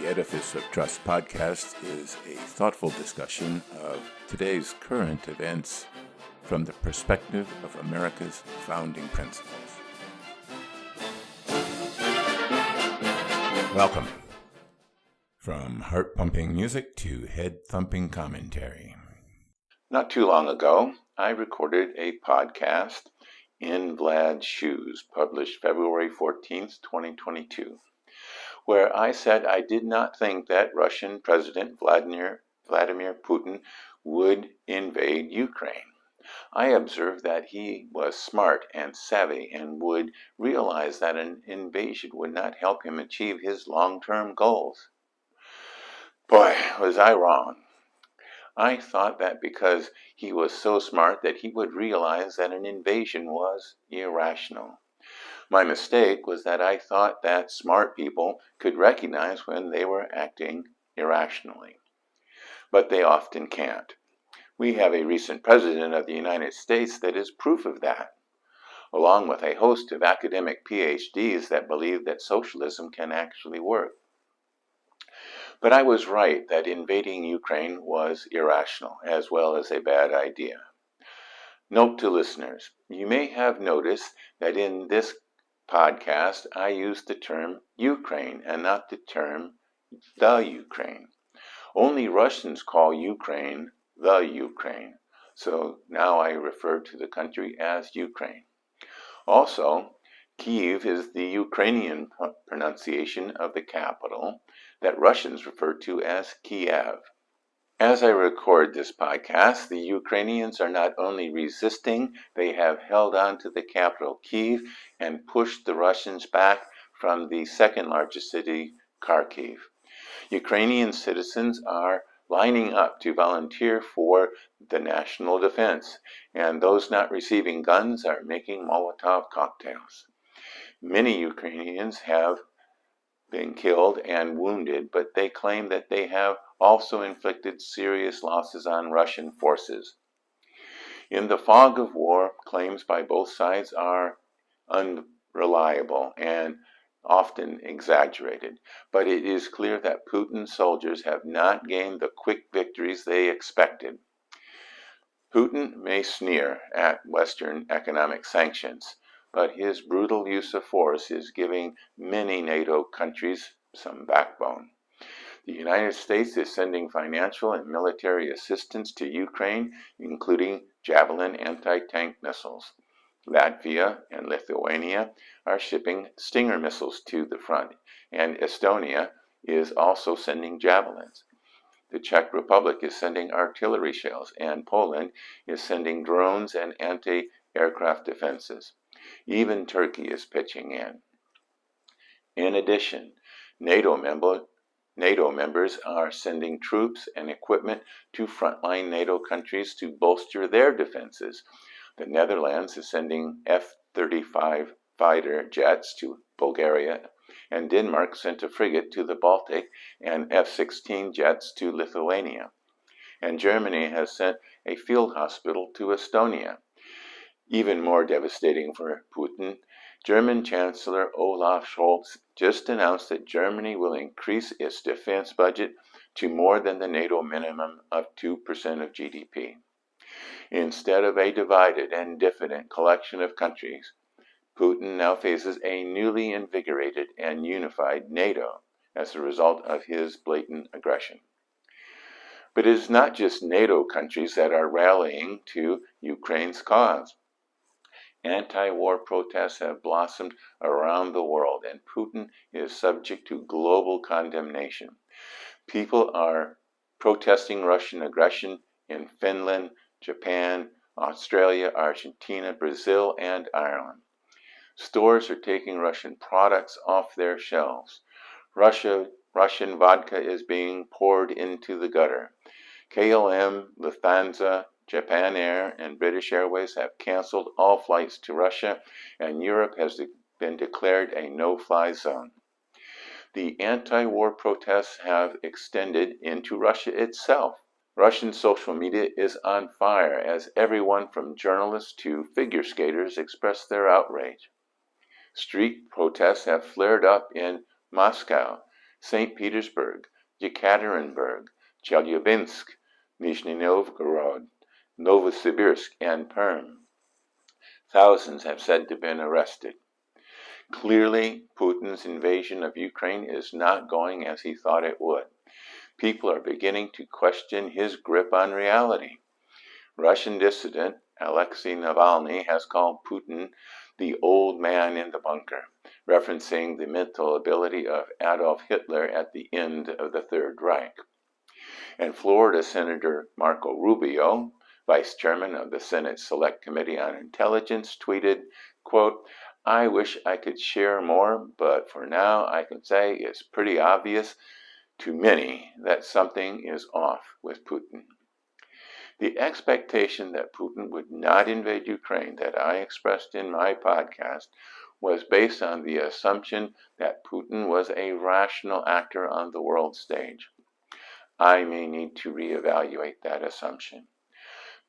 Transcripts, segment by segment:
Edifice of Trust podcast is a thoughtful discussion of today's current events from the perspective of America's founding principles. Welcome. From heart-pumping music to head-thumping commentary. Not too long ago, I recorded a podcast, In Vlad's Shoes, published February 14th, 2022. Where I said I did not think that Russian President Vladimir Putin would invade Ukraine. I observed that he was smart and savvy and would realize that an invasion would not help him achieve his long-term goals. Boy, was I wrong. I thought that because he was so smart that he would realize that an invasion was irrational. My mistake was that I thought that smart people could recognize when they were acting irrationally. But they often can't. We have a recent president of the United States that is proof of that, along with a host of academic PhDs that believe that socialism can actually work. But I was right that invading Ukraine was irrational, as well as a bad idea. Note to listeners, you may have noticed that in this podcast, I use the term Ukraine and not the term the Ukraine. Only Russians call Ukraine the Ukraine, so now I refer to the country as Ukraine. Also, Kyiv is the Ukrainian pronunciation of the capital that Russians refer to as Kiev. As I record this podcast, the Ukrainians are not only resisting, they have held on to the capital, Kyiv, and pushed the Russians back from the second largest city, Kharkiv. Ukrainian citizens are lining up to volunteer for the national defense, and those not receiving guns are making Molotov cocktails. Many Ukrainians have been killed and wounded, but they claim that they have also inflicted serious losses on Russian forces. In the fog of war, claims by both sides are unreliable and often exaggerated, but it is clear that Putin's soldiers have not gained the quick victories they expected. Putin may sneer at Western economic sanctions, but his brutal use of force is giving many NATO countries some backbone. The United States is sending financial and military assistance to Ukraine, including Javelin anti-tank missiles. Latvia and Lithuania are shipping Stinger missiles to the front, and Estonia is also sending Javelins. The Czech Republic is sending artillery shells, and Poland is sending drones and anti-aircraft defenses. Even Turkey is pitching in. In addition, NATO members are sending troops and equipment to frontline NATO countries to bolster their defenses. The Netherlands is sending F-35 fighter jets to Bulgaria, and Denmark sent a frigate to the Baltic and F-16 jets to Lithuania. And Germany has sent a field hospital to Estonia. Even more devastating for Putin, German Chancellor Olaf Scholz just announced that Germany will increase its defense budget to more than the NATO minimum of 2% of GDP. Instead of a divided and diffident collection of countries, Putin now faces a newly invigorated and unified NATO as a result of his blatant aggression. But it is not just NATO countries that are rallying to Ukraine's cause. Anti-war protests have blossomed around the world, and Putin is subject to global condemnation. People are protesting Russian aggression in Finland, Japan, Australia, Argentina, Brazil, and Ireland. Stores are taking Russian products off their shelves. Russian vodka is being poured into the gutter. KLM, Lufthansa, Japan Air, and British Airways have canceled all flights to Russia, and Europe has been declared a no-fly zone. The anti-war protests have extended into Russia itself. Russian social media is on fire as everyone from journalists to figure skaters express their outrage. Street protests have flared up in Moscow, St. Petersburg, Yekaterinburg, Chelyabinsk, Nizhny Novgorod, Novosibirsk, and Perm. Thousands have said to have been arrested. Clearly, Putin's invasion of Ukraine is not going as he thought it would. People are beginning to question his grip on reality. Russian dissident Alexei Navalny has called Putin the old man in the bunker, referencing the mental ability of Adolf Hitler at the end of the Third Reich. And Florida Senator Marco Rubio, vice chairman of the Senate Select Committee on Intelligence, tweeted, quote, "I wish I could share more, but for now I can say it's pretty obvious to many that something is off with Putin." The expectation that Putin would not invade Ukraine that I expressed in my podcast was based on the assumption that Putin was a rational actor on the world stage. I may need to reevaluate that assumption.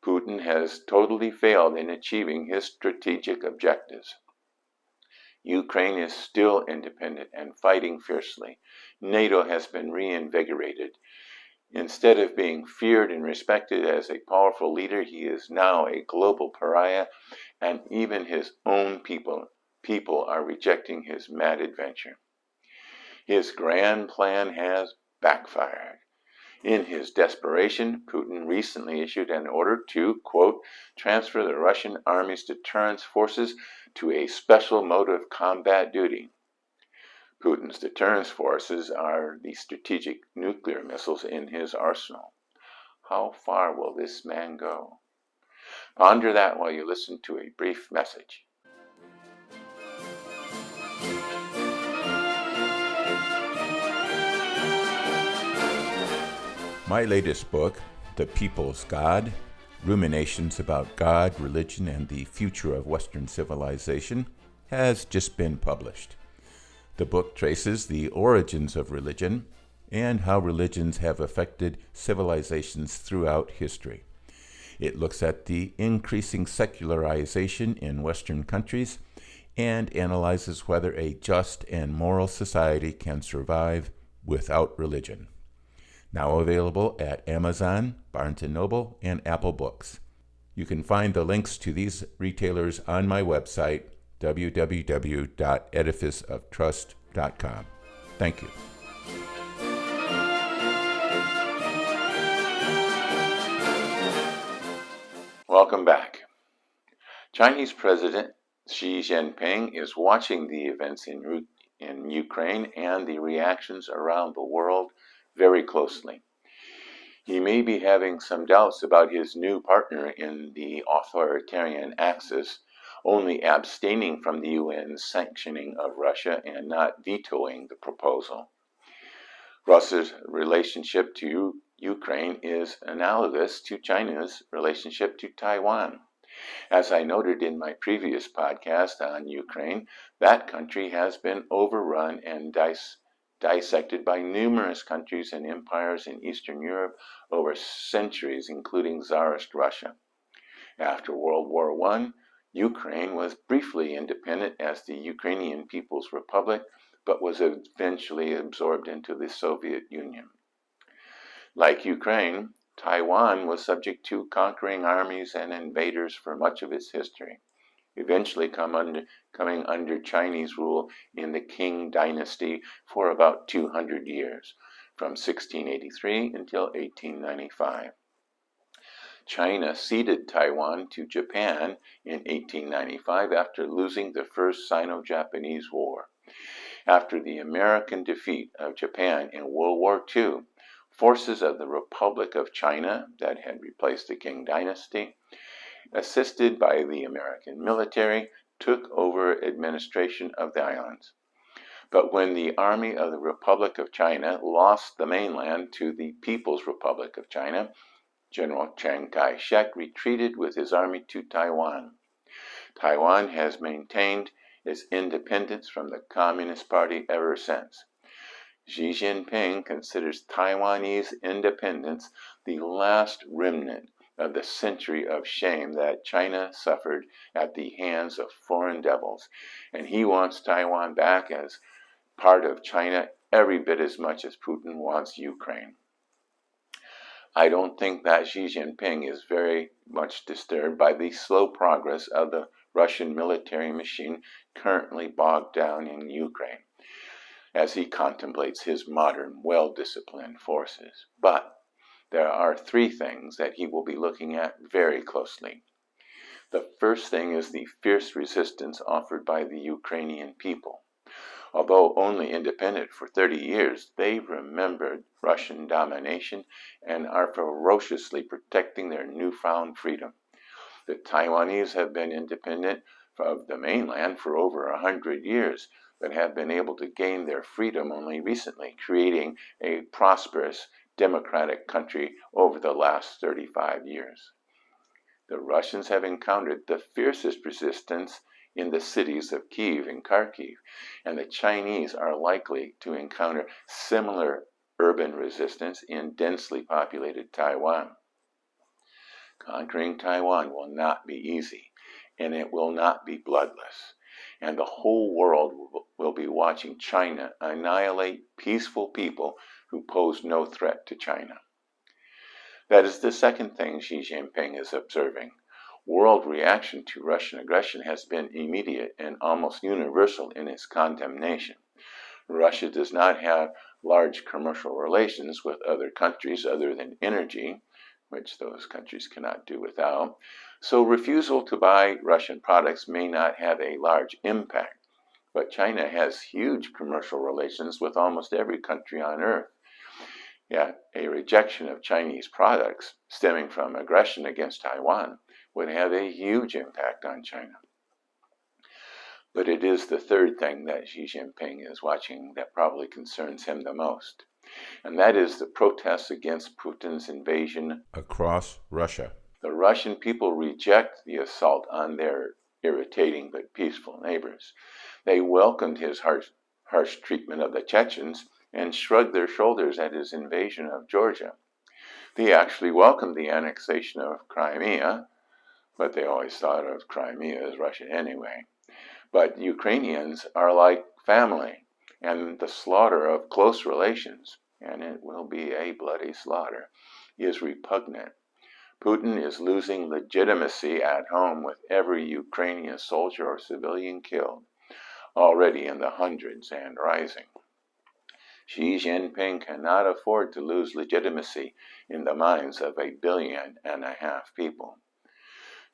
Putin has totally failed in achieving his strategic objectives. Ukraine is still independent and fighting fiercely. NATO has been reinvigorated. Instead of being feared and respected as a powerful leader, he is now a global pariah, and even his own people are rejecting his mad adventure. His grand plan has backfired. In his desperation, Putin recently issued an order to, quote, transfer the Russian army's deterrence forces to a special mode of combat duty. Putin's deterrence forces are the strategic nuclear missiles in his arsenal. How far will this man go? Ponder that while you listen to a brief message. My latest book, The People's God, Ruminations about God, Religion, and the Future of Western Civilization, has just been published. The book traces the origins of religion and how religions have affected civilizations throughout history. It looks at the increasing secularization in Western countries and analyzes whether a just and moral society can survive without religion. Now available at Amazon, Barnes & Noble, and Apple Books. You can find the links to these retailers on my website, www.edificeoftrust.com. Thank you. Welcome back. Chinese President Xi Jinping is watching the events in Ukraine and the reactions around the world very closely. He may be having some doubts about his new partner in the authoritarian axis, only abstaining from the UN's sanctioning of Russia and not vetoing the proposal. Russia's relationship to Ukraine is analogous to China's relationship to Taiwan. As I noted in my previous podcast on Ukraine, that country has been overrun and dissected by numerous countries and empires in Eastern Europe over centuries, including Tsarist Russia. After World War I, Ukraine was briefly independent as the Ukrainian People's Republic, but was eventually absorbed into the Soviet Union. Like Ukraine, Taiwan was subject to conquering armies and invaders for much of its history, eventually coming under Chinese rule in the Qing dynasty for about 200 years, from 1683 until 1895. China ceded Taiwan to Japan in 1895 after losing the First Sino-Japanese War. After the American defeat of Japan in World War II, forces of the Republic of China that had replaced the Qing dynasty, assisted by the American military, took over administration of the islands. But when the Army of the Republic of China lost the mainland to the People's Republic of China, General Chiang Kai-shek retreated with his army to Taiwan. Taiwan has maintained its independence from the Communist Party ever since. Xi Jinping considers Taiwanese independence the last remnant of the century of shame that China suffered at the hands of foreign devils, and he wants Taiwan back as part of China every bit as much as Putin wants Ukraine. I don't think that Xi Jinping is very much disturbed by the slow progress of the Russian military machine currently bogged down in Ukraine, as he contemplates his modern, well-disciplined forces. But there are three things that he will be looking at very closely. The first thing is the fierce resistance offered by the Ukrainian people. Although only independent for 30 years, they remembered Russian domination and are ferociously protecting their newfound freedom. The Taiwanese have been independent of the mainland for over 100 years, but have been able to gain their freedom only recently, creating a prosperous, democratic country over the last 35 years. The Russians have encountered the fiercest resistance in the cities of Kiev and Kharkiv, and the Chinese are likely to encounter similar urban resistance in densely populated Taiwan. Conquering Taiwan will not be easy, and it will not be bloodless, and the whole world will be watching China annihilate peaceful people who pose no threat to China. That is the second thing Xi Jinping is observing. World reaction to Russian aggression has been immediate and almost universal in its condemnation. Russia does not have large commercial relations with other countries other than energy, which those countries cannot do without, so refusal to buy Russian products may not have a large impact. But China has huge commercial relations with almost every country on earth. Yet a rejection of Chinese products stemming from aggression against Taiwan would have a huge impact on China. But it is the third thing that Xi Jinping is watching that probably concerns him the most, and that is the protests against Putin's invasion across Russia. The Russian people reject the assault on their irritating but peaceful neighbors. They welcomed his harsh treatment of the Chechens and shrugged their shoulders at his invasion of Georgia. They actually welcomed the annexation of Crimea, but they always thought of Crimea as Russia anyway. But Ukrainians are like family, and the slaughter of close relations, and it will be a bloody slaughter, is repugnant. Putin is losing legitimacy at home with every Ukrainian soldier or civilian killed, already in the hundreds and rising. Xi Jinping cannot afford to lose legitimacy in the minds of 1.5 billion people.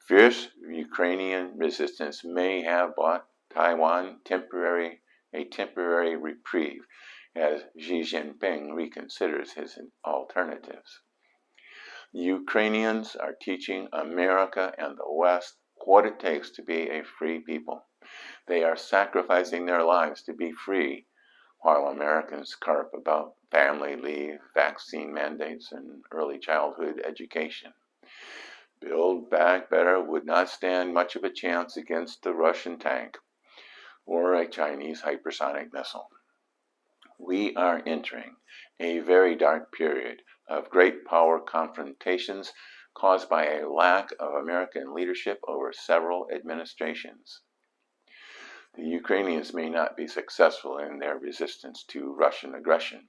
Fierce Ukrainian resistance may have bought Taiwan a temporary reprieve as Xi Jinping reconsiders his alternatives. The Ukrainians are teaching America and the West what it takes to be a free people. They are sacrificing their lives to be free, while Americans carp about family leave, vaccine mandates, and early childhood education. Build Back Better would not stand much of a chance against a Russian tank or a Chinese hypersonic missile. We are entering a very dark period of great power confrontations caused by a lack of American leadership over several administrations. The Ukrainians may not be successful in their resistance to Russian aggression,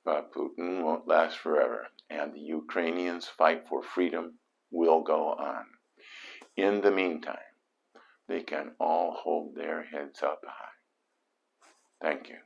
but Putin won't last forever, and the Ukrainians' fight for freedom will go on. In the meantime, they can all hold their heads up high. Thank you.